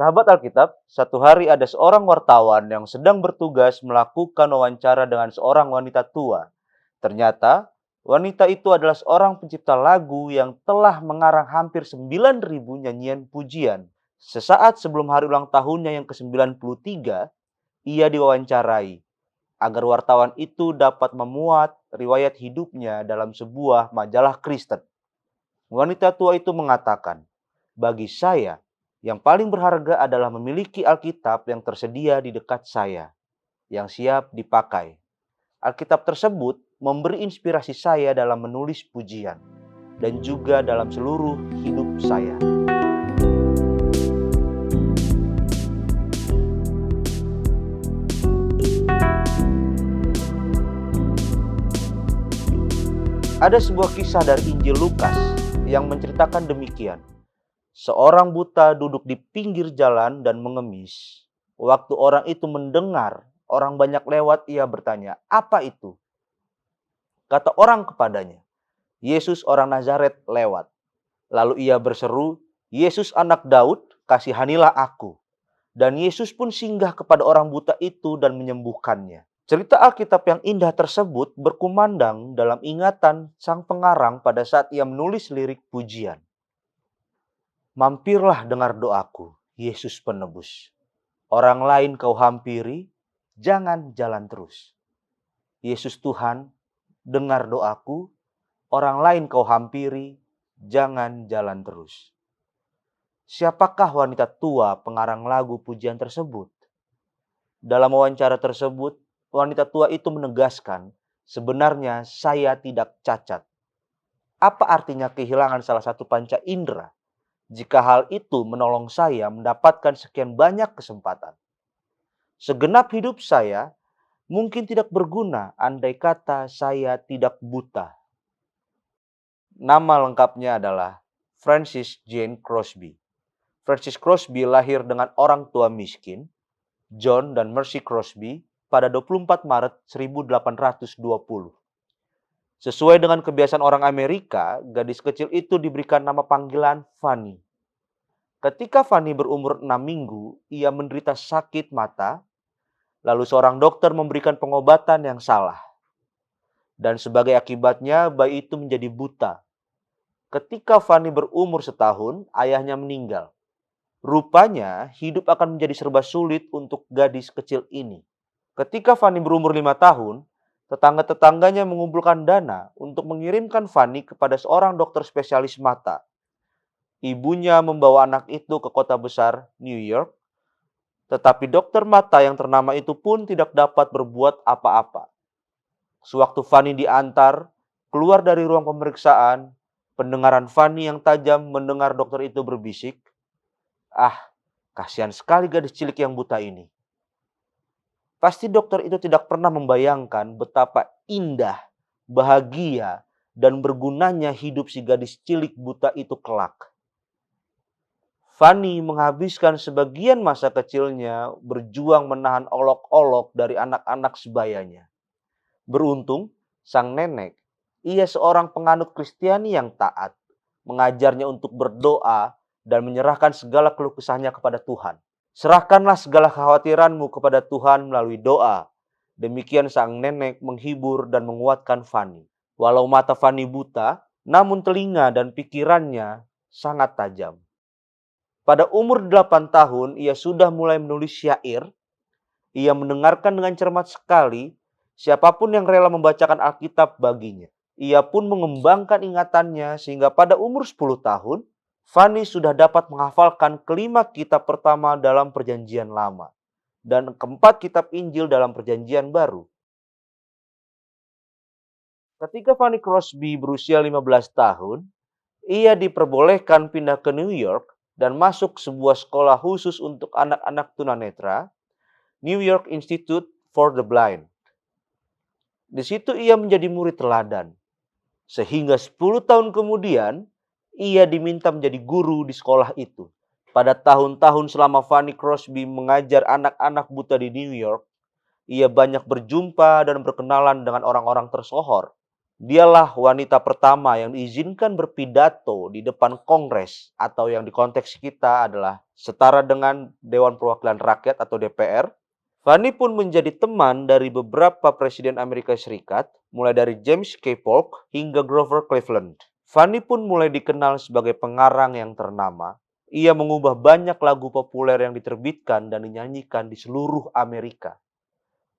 Sahabat Alkitab, satu hari ada seorang wartawan yang sedang bertugas melakukan wawancara dengan seorang wanita tua. Ternyata, wanita itu adalah seorang pencipta lagu yang telah mengarang hampir 9.000 nyanyian pujian. Sesaat sebelum hari ulang tahunnya yang ke-93, ia diwawancarai agar wartawan itu dapat memuat riwayat hidupnya dalam sebuah majalah Kristen. Wanita tua itu mengatakan, "Bagi saya, yang paling berharga adalah memiliki Alkitab yang tersedia di dekat saya, yang siap dipakai. Alkitab tersebut memberi inspirasi saya dalam menulis pujian, dan juga dalam seluruh hidup saya." Ada sebuah kisah dari Injil Lukas yang menceritakan demikian. Seorang buta duduk di pinggir jalan dan mengemis. Waktu orang itu mendengar orang banyak lewat, ia bertanya, "Apa itu?" Kata orang kepadanya, "Yesus orang Nazaret lewat." Lalu ia berseru, "Yesus anak Daud, kasihanilah aku." Dan Yesus pun singgah kepada orang buta itu dan menyembuhkannya. Cerita Alkitab yang indah tersebut berkumandang dalam ingatan sang pengarang pada saat ia menulis lirik pujian. "Mampirlah dengar doaku, Yesus penebus. Orang lain kau hampiri, jangan jalan terus. Yesus Tuhan, dengar doaku, orang lain kau hampiri, jangan jalan terus." Siapakah wanita tua pengarang lagu pujian tersebut? Dalam wawancara tersebut, wanita tua itu menegaskan, "Sebenarnya saya tidak cacat." Apa artinya kehilangan salah satu panca indera jika hal itu menolong saya mendapatkan sekian banyak kesempatan? Segenap hidup saya mungkin tidak berguna andai kata saya tidak buta. Nama lengkapnya adalah Frances Jane Crosby. Frances Crosby lahir dengan orang tua miskin, John dan Mercy Crosby, pada 24 Maret 1820. Sesuai dengan kebiasaan orang Amerika, gadis kecil itu diberikan nama panggilan Fanny. Ketika Fanny berumur 6 minggu, ia menderita sakit mata, lalu seorang dokter memberikan pengobatan yang salah. Dan sebagai akibatnya, bayi itu menjadi buta. Ketika Fanny berumur setahun, ayahnya meninggal. Rupanya, hidup akan menjadi serba sulit untuk gadis kecil ini. Ketika Fanny berumur 5 tahun, tetangga-tetangganya mengumpulkan dana untuk mengirimkan Fanny kepada seorang dokter spesialis mata. Ibunya membawa anak itu ke kota besar, New York, tetapi dokter mata yang ternama itu pun tidak dapat berbuat apa-apa. Sewaktu Fanny diantar keluar dari ruang pemeriksaan, pendengaran Fanny yang tajam mendengar dokter itu berbisik, "Ah, kasihan sekali gadis cilik yang buta ini." Pasti dokter itu tidak pernah membayangkan betapa indah, bahagia, dan bergunanya hidup si gadis cilik buta itu kelak. Fanny menghabiskan sebagian masa kecilnya berjuang menahan olok-olok dari anak-anak sebayanya. Beruntung, sang nenek, ia seorang penganut Kristiani yang taat, mengajarnya untuk berdoa dan menyerahkan segala keluh kesahnya kepada Tuhan. "Serahkanlah segala kekhawatiranmu kepada Tuhan melalui doa." Demikian sang nenek menghibur dan menguatkan Fanny. Walau mata Fanny buta, namun telinga dan pikirannya sangat tajam. Pada umur 8 tahun, ia sudah mulai menulis syair. Ia mendengarkan dengan cermat sekali siapapun yang rela membacakan Alkitab baginya. Ia pun mengembangkan ingatannya sehingga pada umur 10 tahun, Fanny sudah dapat menghafalkan kelima kitab pertama dalam Perjanjian Lama dan keempat kitab Injil dalam Perjanjian Baru. Ketika Fanny Crosby berusia 15 tahun, ia diperbolehkan pindah ke New York dan masuk sebuah sekolah khusus untuk anak-anak tunanetra, New York Institute for the Blind. Di situ ia menjadi murid teladan. Sehingga 10 tahun kemudian, ia diminta menjadi guru di sekolah itu. Pada tahun-tahun selama Fanny Crosby mengajar anak-anak buta di New York, ia banyak berjumpa dan berkenalan dengan orang-orang tersohor. Dialah wanita pertama yang diizinkan berpidato di depan Kongres atau yang di konteks kita adalah setara dengan Dewan Perwakilan Rakyat atau DPR. Fanny pun menjadi teman dari beberapa presiden Amerika Serikat, mulai dari James K. Polk hingga Grover Cleveland. Fanny pun mulai dikenal sebagai pengarang yang ternama. Ia mengubah banyak lagu populer yang diterbitkan dan dinyanyikan di seluruh Amerika.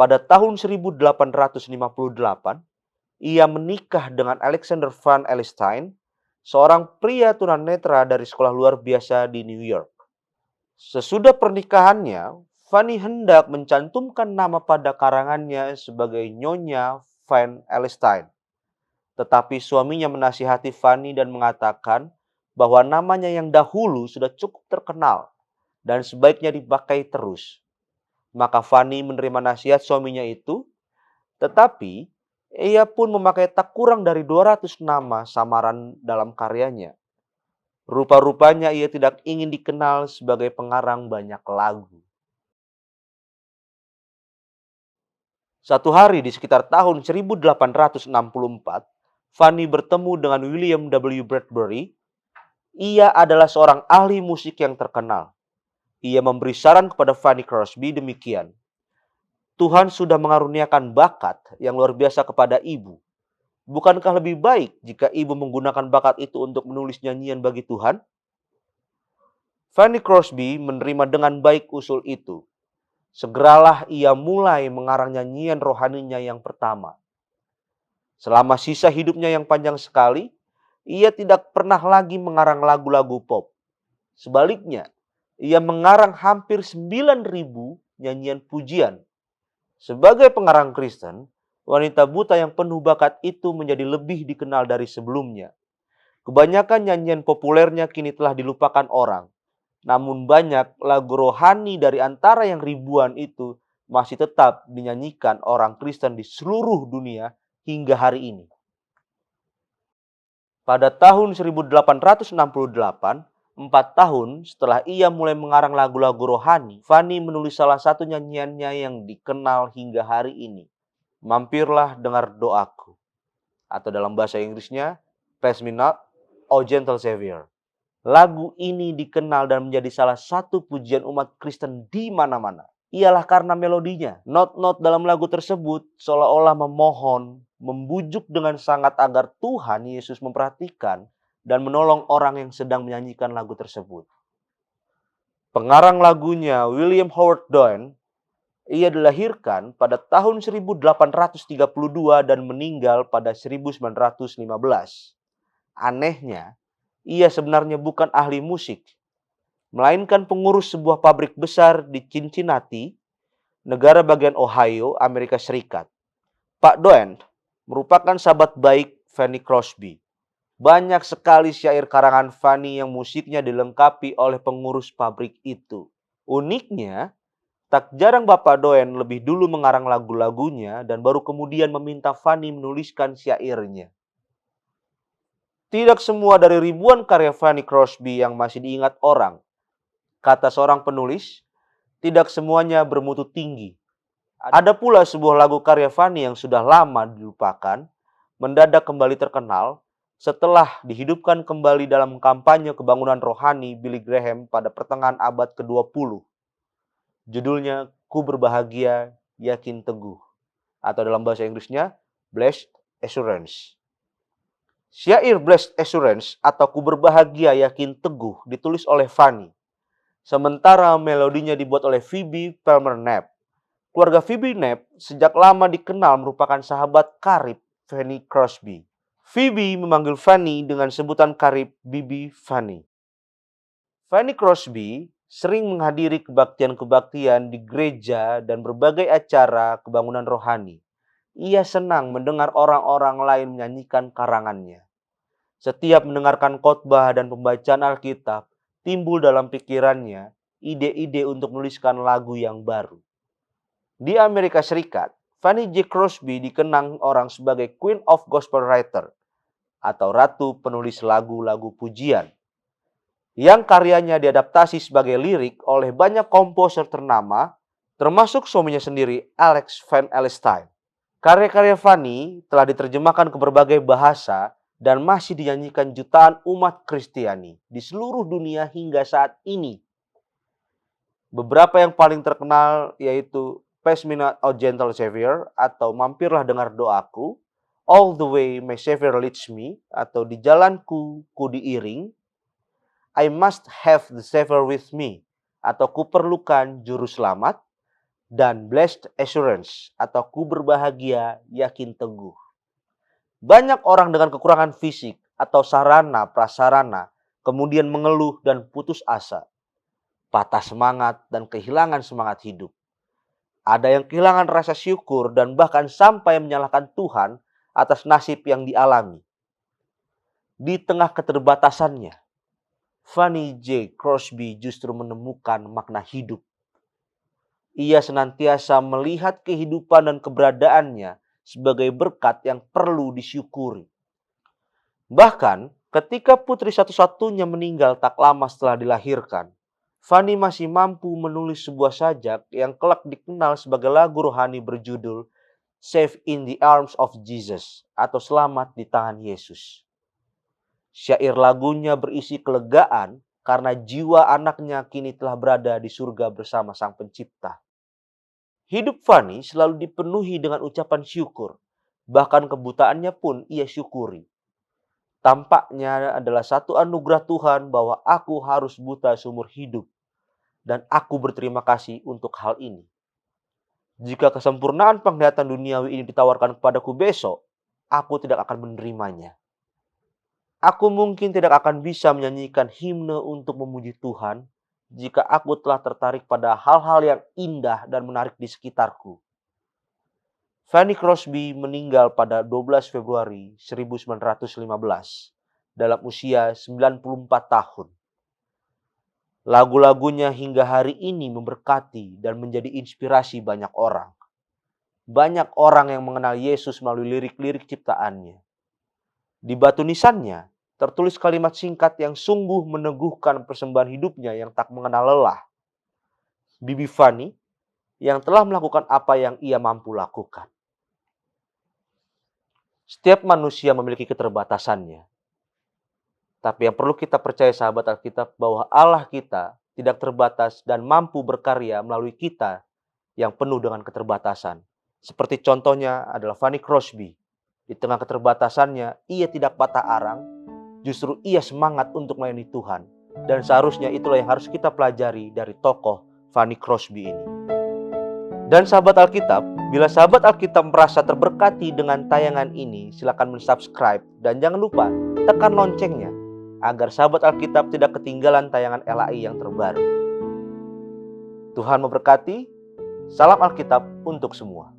Pada tahun 1858, ia menikah dengan Alexander Van Alstyne, seorang pria tunanetra dari sekolah luar biasa di New York. Sesudah pernikahannya, Fanny hendak mencantumkan nama pada karangannya sebagai Nyonya Van Alstyne. Tetapi suaminya menasihati Fanny dan mengatakan bahwa namanya yang dahulu sudah cukup terkenal dan sebaiknya dipakai terus. Maka Fanny menerima nasihat suaminya itu, tetapi ia pun memakai tak kurang dari 200 nama samaran dalam karyanya. Rupa-rupanya ia tidak ingin dikenal sebagai pengarang banyak lagu. Suatu hari di sekitar tahun 1864, Fanny bertemu dengan William W. Bradbury. Ia adalah seorang ahli musik yang terkenal. Ia memberi saran kepada Fanny Crosby demikian. Tuhan sudah mengaruniakan bakat yang luar biasa kepada ibu. Bukankah lebih baik jika ibu menggunakan bakat itu untuk menulis nyanyian bagi Tuhan? Fanny Crosby menerima dengan baik usul itu. Segeralah ia mulai mengarang nyanyian rohaninya yang pertama. Selama sisa hidupnya yang panjang sekali, ia tidak pernah lagi mengarang lagu-lagu pop. Sebaliknya, ia mengarang hampir 9.000 nyanyian pujian. Sebagai pengarang Kristen, wanita buta yang penuh bakat itu menjadi lebih dikenal dari sebelumnya. Kebanyakan nyanyian populernya kini telah dilupakan orang. Namun banyak lagu rohani dari antara yang ribuan itu masih tetap dinyanyikan orang Kristen di seluruh dunia hingga hari ini. Pada tahun 1868, 4 tahun setelah ia mulai mengarang lagu-lagu rohani, Fanny menulis salah satu nyanyiannya yang dikenal hingga hari ini. Mampirlah dengar doaku. Atau dalam bahasa Inggrisnya, Pass Me Not, O Gentle Savior. Lagu ini dikenal dan menjadi salah satu pujian umat Kristen di mana-mana. Ialah karena melodinya. Not-not dalam lagu tersebut seolah-olah memohon, membujuk dengan sangat agar Tuhan Yesus memperhatikan dan menolong orang yang sedang menyanyikan lagu tersebut. Pengarang lagunya William Howard Doane, ia dilahirkan pada tahun 1832 dan meninggal pada 1915. Anehnya, ia sebenarnya bukan ahli musik, melainkan pengurus sebuah pabrik besar di Cincinnati, negara bagian Ohio, Amerika Serikat. Pak Doane merupakan sahabat baik Fanny Crosby. Banyak sekali syair karangan Fanny yang musiknya dilengkapi oleh pengurus pabrik itu. Uniknya, tak jarang Bapak Doane lebih dulu mengarang lagu-lagunya dan baru kemudian meminta Fanny menuliskan syairnya. Tidak semua dari ribuan karya Fanny Crosby yang masih diingat orang. Kata seorang penulis, tidak semuanya bermutu tinggi. Ada pula sebuah lagu karya Fanny yang sudah lama dilupakan, mendadak kembali terkenal, setelah dihidupkan kembali dalam kampanye kebangunan rohani Billy Graham pada pertengahan abad ke-20. Judulnya Ku Berbahagia Yakin Teguh. Atau dalam bahasa Inggrisnya, Blessed Assurance. Syair Blessed Assurance atau Ku Berbahagia Yakin Teguh ditulis oleh Fanny. Sementara melodinya dibuat oleh Phoebe Palmer Knapp. Keluarga Phoebe Knapp sejak lama dikenal merupakan sahabat karib Fanny Crosby. Phoebe memanggil Fanny dengan sebutan karib Bibi Fanny. Fanny Crosby sering menghadiri kebaktian-kebaktian di gereja dan berbagai acara kebangunan rohani. Ia senang mendengar orang-orang lain menyanyikan karangannya. Setiap mendengarkan khotbah dan pembacaan Alkitab, timbul dalam pikirannya ide-ide untuk menuliskan lagu yang baru. Di Amerika Serikat, Fanny J. Crosby dikenang orang sebagai Queen of Gospel Writer atau Ratu Penulis Lagu-Lagu Pujian, yang karyanya diadaptasi sebagai lirik oleh banyak komposer ternama, termasuk suaminya sendiri, Alex Van Alstyne. Karya-karya Fanny telah diterjemahkan ke berbagai bahasa dan masih dinyanyikan jutaan umat Kristiani di seluruh dunia hingga saat ini. Beberapa yang paling terkenal yaitu Pass Me Not, O Gentle Savior atau Mampirlah Dengar Doaku, All the Way My Savior Leads Me atau Di Jalanku Ku Diiring, I Must Have the Savior With Me atau Kuperlukan Juru Selamat, dan Blessed Assurance atau Ku Berbahagia Yakin Teguh. Banyak orang dengan kekurangan fisik atau sarana prasarana kemudian mengeluh dan putus asa, patah semangat dan kehilangan semangat hidup. Ada yang kehilangan rasa syukur dan bahkan sampai menyalahkan Tuhan atas nasib yang dialami. Di tengah keterbatasannya, Fanny J. Crosby justru menemukan makna hidup. Ia senantiasa melihat kehidupan dan keberadaannya sebagai berkat yang perlu disyukuri. Bahkan ketika putri satu-satunya meninggal tak lama setelah dilahirkan, Fanny masih mampu menulis sebuah sajak yang kelak dikenal sebagai lagu rohani berjudul Safe in the Arms of Jesus atau Selamat di Tangan Yesus. Syair lagunya berisi kelegaan karena jiwa anaknya kini telah berada di surga bersama Sang Pencipta. Hidup Fanny selalu dipenuhi dengan ucapan syukur, bahkan kebutaannya pun ia syukuri. Tampaknya adalah satu anugerah Tuhan bahwa aku harus buta seumur hidup, dan aku berterima kasih untuk hal ini. Jika kesempurnaan penglihatan duniawi ini ditawarkan kepadaku besok, aku tidak akan menerimanya. Aku mungkin tidak akan bisa menyanyikan himne untuk memuji Tuhan jika aku telah tertarik pada hal-hal yang indah dan menarik di sekitarku. Fanny Crosby meninggal pada 12 Februari 1915 dalam usia 94 tahun. Lagu-lagunya hingga hari ini memberkati dan menjadi inspirasi banyak orang. Banyak orang yang mengenal Yesus melalui lirik-lirik ciptaannya. Di batu nisannya tertulis kalimat singkat yang sungguh meneguhkan persembahan hidupnya yang tak mengenal lelah. Bibi Fanny yang telah melakukan apa yang ia mampu lakukan. Setiap manusia memiliki keterbatasannya. Tapi yang perlu kita percaya sahabat Alkitab bahwa Allah kita tidak terbatas dan mampu berkarya melalui kita yang penuh dengan keterbatasan. Seperti contohnya adalah Fanny Crosby. Di tengah keterbatasannya, ia tidak patah arang. Justru ia semangat untuk melayani Tuhan. Dan seharusnya itulah yang harus kita pelajari dari tokoh Fanny Crosby ini. Dan sahabat Alkitab, bila sahabat Alkitab merasa terberkati dengan tayangan ini, silakan mensubscribe. Dan jangan lupa tekan loncengnya, agar sahabat Alkitab tidak ketinggalan tayangan LAI yang terbaru. Tuhan memberkati. Salam Alkitab untuk semua.